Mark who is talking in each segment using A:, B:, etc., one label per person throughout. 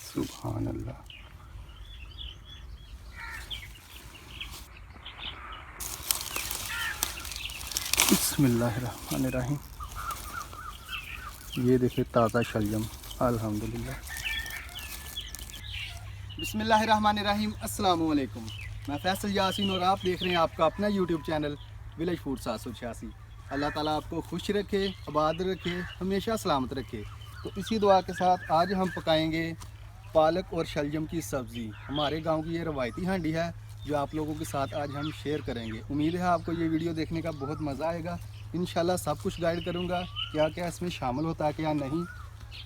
A: सुभान अल्लाह। बिस्मिल्लाहिर्रहमानिर्रहीम। ये देखिए ताज़ा शलजम, अल्हम्दुलिल्लाह।
B: बिस्मिल्लाहिर्रहमानिर्रहीम। अस्सलाम वालेकुम। मैं फैसल यासीन और आप देख रहे हैं आपका अपना यूट्यूब चैनल विलेज फूड 786। अल्लाह ताला आपको खुश रखे, आबाद रखे, हमेशा सलामत रखे। तो इसी दुआ के साथ आज हम पकाएंगे पालक और शलजम की सब्ज़ी। हमारे गांव की ये रवायती हांडी है जो आप लोगों के साथ आज हम शेयर करेंगे। उम्मीद है आपको ये वीडियो देखने का बहुत मज़ा आएगा। इंशाल्लाह सब कुछ गाइड करूँगा, क्या क्या इसमें शामिल होता है क्या नहीं।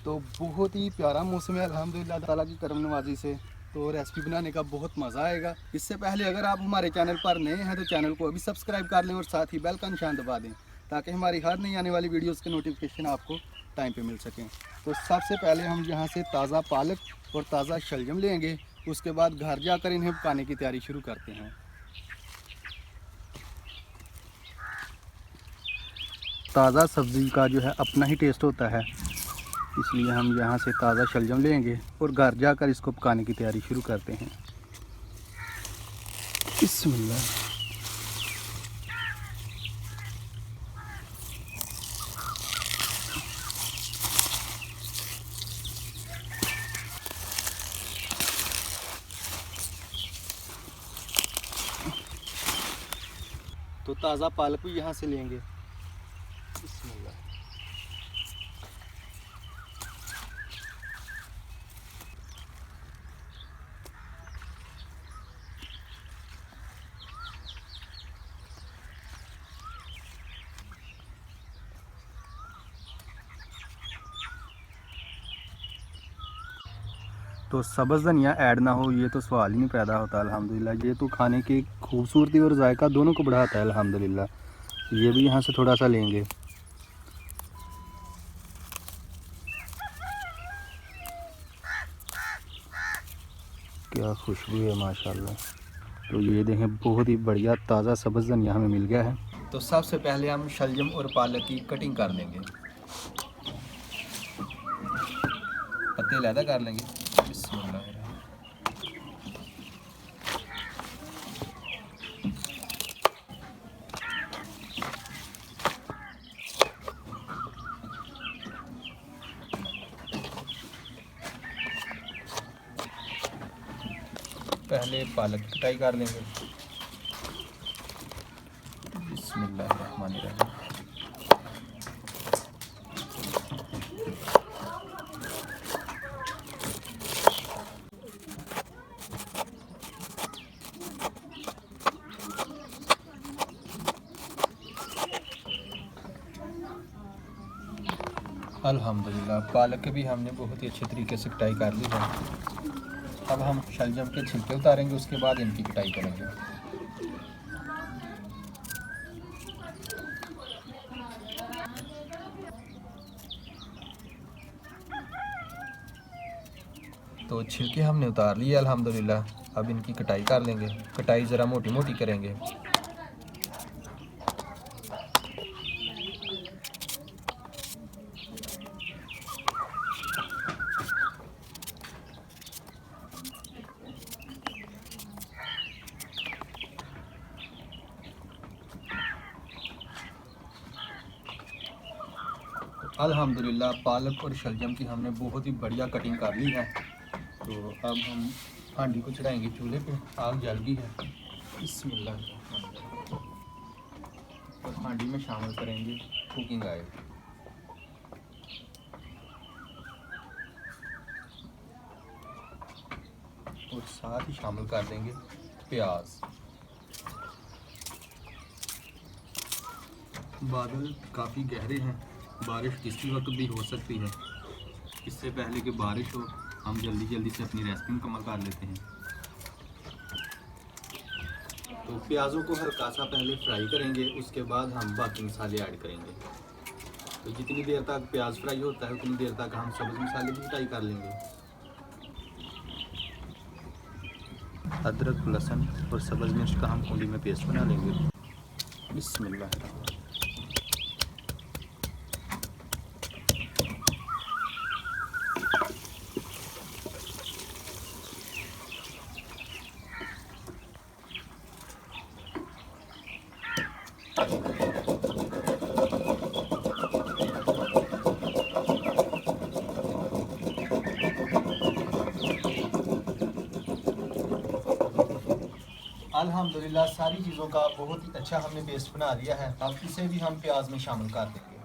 B: तो बहुत ही प्यारा मौसम है अल्हम्दुलिल्लाह ताला की करम नवाजी से। तो रेसिपी बनाने का बहुत मज़ा आएगा। इससे पहले अगर आप हमारे चैनल पर नए हैं तो चैनल को अभी सब्सक्राइब कर लें और साथ ही बेल का निशान दबा दें ताकि हमारी हर नई आने वाली वीडियोस के नोटिफिकेशन आपको टाइम पे मिल सकें। तो सबसे पहले हम यहाँ से ताज़ा पालक और ताज़ा शलजम लेंगे, उसके बाद घर जाकर इन्हें पकाने की तैयारी शुरू करते हैं।
A: ताज़ा सब्ज़ी का जो है अपना ही टेस्ट होता है, इसलिए हम यहाँ से ताज़ा शलजम लेंगे और घर जाकर इसको पकाने की तैयारी शुरू करते हैं। बिस्मिल्लाह।
B: तो ताज़ा पालक भी यहाँ से लेंगे। बिस्मिल्लाह।
A: तो सब्ज़ धनिया ऐड ना हो ये तो सवाल ही नहीं पैदा होता अल्हम्दुलिल्लाह। ये तो खाने की खूबसूरती और जायका दोनों को बढ़ाता है अल्हम्दुलिल्लाह। ये भी यहाँ से थोड़ा सा लेंगे। क्या खुशबू है माशाल्लाह। तो ये देखें बहुत ही बढ़िया ताज़ा सब्ज़ धनिया हमें मिल गया है।
B: तो सबसे पहले हम शलजम और पालक की कटिंग कर लेंगे, पत्ते अलहदा कर लेंगे। बिस्मिल्लाह। पहले पालक की कटाई कर लेंगे। बिस्मिल्लाहिर्रहमानिर्रहीम। अल्हम्दुलिल्लाह पालक की भी हमने बहुत ही अच्छे तरीके से कटाई कर ली है। अब हम शलजम के छिलके उतारेंगे, उसके बाद इनकी कटाई करेंगे। तो छिलके हमने उतार लिए अल्हम्दुलिल्लाह। अब इनकी कटाई कर लेंगे। कटाई ज़रा मोटी मोटी करेंगे। अल्हम्दुलिल्लाह पालक और शलजम की हमने बहुत ही बढ़िया कटिंग कर ली है। तो अब हम हांडी को चढ़ाएंगे चूल्हे पे। आग जल गई है। बिस्मिल्लाह। और हांडी में शामिल करेंगे कुकिंग ऑयल और साथ ही शामिल कर देंगे प्याज। बादल काफ़ी गहरे हैं, बारिश किसी वक्त भी हो सकती है। इससे पहले कि बारिश हो हम जल्दी से अपनी रेसिपी मुकम्मल कर लेते हैं। तो प्याज़ों को हल्का सा पहले फ्राई करेंगे, उसके बाद हम बाकी मसाले ऐड करेंगे। तो जितनी देर तक प्याज फ्राई होता है उतनी देर तक हम सब्ज़ मसाले भी फ्राई कर लेंगे। अदरक, लहसुन और सब्ज़ मिर्च का हम कुंडी में पेस्ट बना लेंगे। बिस्मिल्लाह। अल्हम्दुलिल्लाह सारी चीज़ों का बहुत ही अच्छा हमने पेस्ट बना लिया है। अब इसे भी हम प्याज में शामिल कर देंगे।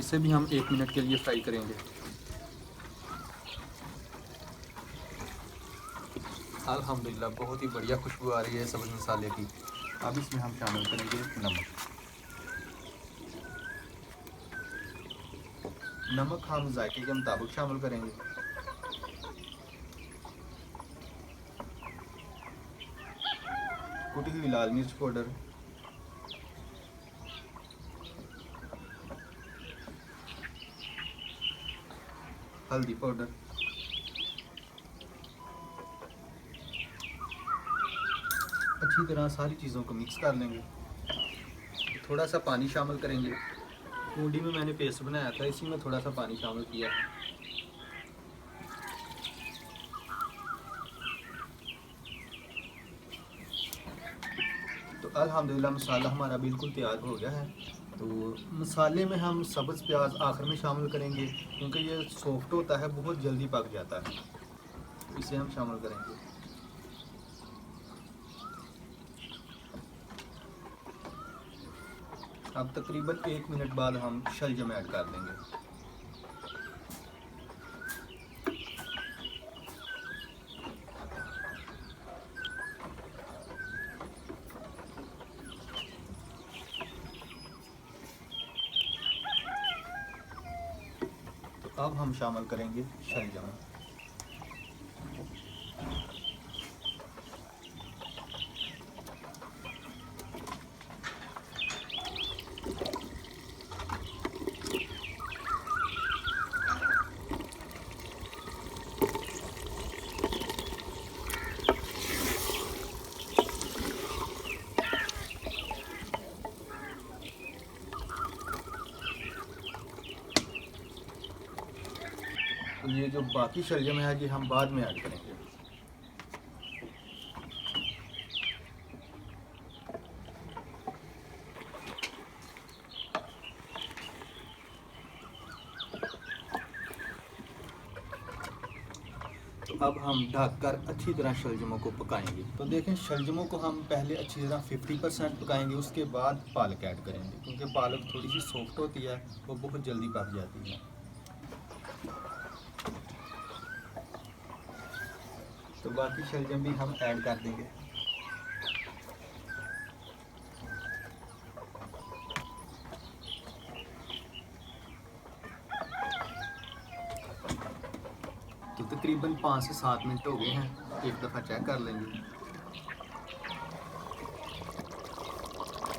B: इसे भी हम 1 मिनट के लिए फ्राई करेंगे। अल्हम्दुलिल्लाह बहुत ही बढ़िया खुशबू आ रही है सब्ज़ मसाले की। अब इसमें हम शामिल करेंगे नमक। नमक हम जायके के मुताबिक शामिल करेंगे। कुटी हुई लाल मिर्च पाउडर, हल्दी पाउडर, अच्छी तरह सारी चीज़ों को मिक्स कर लेंगे। थोड़ा सा पानी शामिल करेंगे। कूंडी में मैंने पेस्ट बनाया था, इसी में थोड़ा सा पानी शामिल किया है। तो अल्हम्दुलिल्लाह मसाला हमारा बिल्कुल तैयार हो गया है। तो मसाले में हम सब्ज़ प्याज आखिर में शामिल करेंगे, क्योंकि ये सॉफ्ट होता है, बहुत जल्दी पक जाता है। तो इसे हम शामिल करेंगे। अब तकरीबन 1 मिनट बाद हम शलजम ऐड कर देंगे। तो अब हम शामिल करेंगे शलजम। तो ये जो बाकी शलजम है ये हम बाद में ऐड करेंगे। तो अब हम ढककर अच्छी तरह शलजमों को पकाएंगे। तो देखें, शलजमों को हम पहले अच्छी तरह 50% पकाएंगे, उसके बाद पालक ऐड करेंगे, क्योंकि पालक थोड़ी सी सॉफ्ट होती है, वो बहुत जल्दी पक जाती है। तो बाकी शलजम भी हम ऐड कर देंगे। तो तकरीबन 5 से 7 मिनट हो गए हैं, एक दफ़ा चेक कर लेंगे।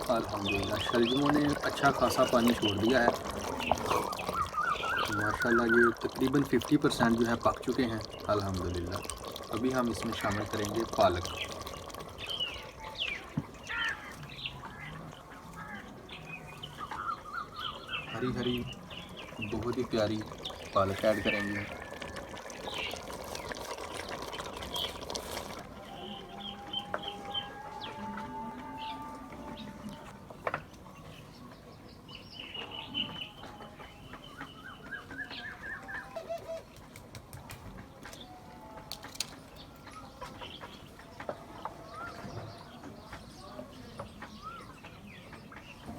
B: अल्हम्दुलिल्लाह शलजमों ने अच्छा खासा पानी छोड़ दिया है। माशाल्लाह ये तकरीबन 50% जो है पक चुके हैं अल्हम्दुलिल्लाह। अभी हम इसमें शामिल करेंगे पालक। हरी हरी बहुत ही प्यारी पालक ऐड करेंगे।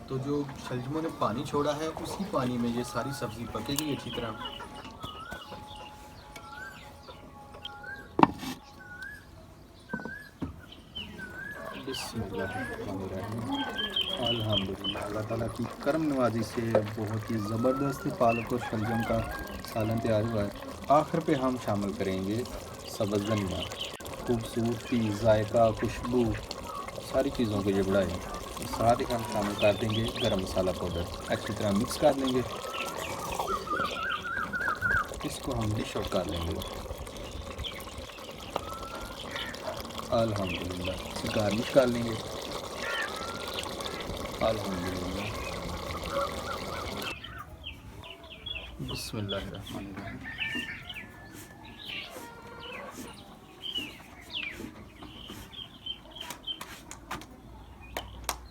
B: तो जो शलजमों ने पानी छोड़ा है, उसी पानी में ये सारी सब्ज़ी पकेगी अच्छी तरह। अल्हम्दुलिल्लाह अल्लाह ताला की करम नवाजी से बहुत ही ज़बरदस्त पालक और शलजम का सालन तैयार हुआ है। आखिर पे हम शामिल करेंगे सब्ज़ धनिया। खूबसूरती, जायका, खुशबू सारी चीज़ों को ये बढ़ाए। साथ ही हम शामिल कर देंगे गरम मसाला पाउडर। अच्छी तरह मिक्स कर लेंगे। इसको हम डिश आउट कर लेंगे। अल्हम्दुलिल्लाह इसे गार्निश कर लेंगे। अल्हम्दुलिल्लाह। बिस्मिल्लाहिर्रहमानिर्रहीम।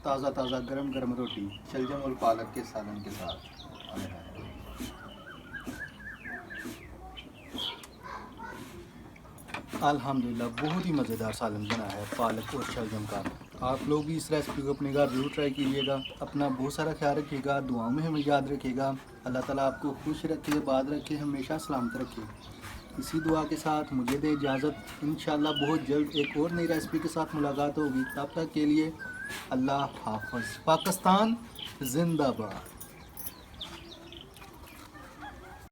B: ताज़ा ताज़ा गरम गरम रोटी शलजम और पालक के सालन के साथ।
A: अल्हम्दुलिल्लाह बहुत ही मज़ेदार सालन बना है पालक और शलजम का। आप लोग भी इस रेसिपी को अपने घर ज़रूर ट्राई कीजिएगा। अपना बहुत सारा ख्याल रखिएगा, दुआओं में हमें याद रखिएगा। अल्लाह ताला आपको खुश रखे, आबाद रखे, हमेशा सलामत रखे। इसी दुआ के साथ मुझे दे इजाज़त। इंशाल्लाह बहुत जल्द एक और नई रेसिपी के साथ मुलाकात होगी। तब तक के लिए अल्लाह हाफ़िज़। पाकिस्तान जिंदाबाद।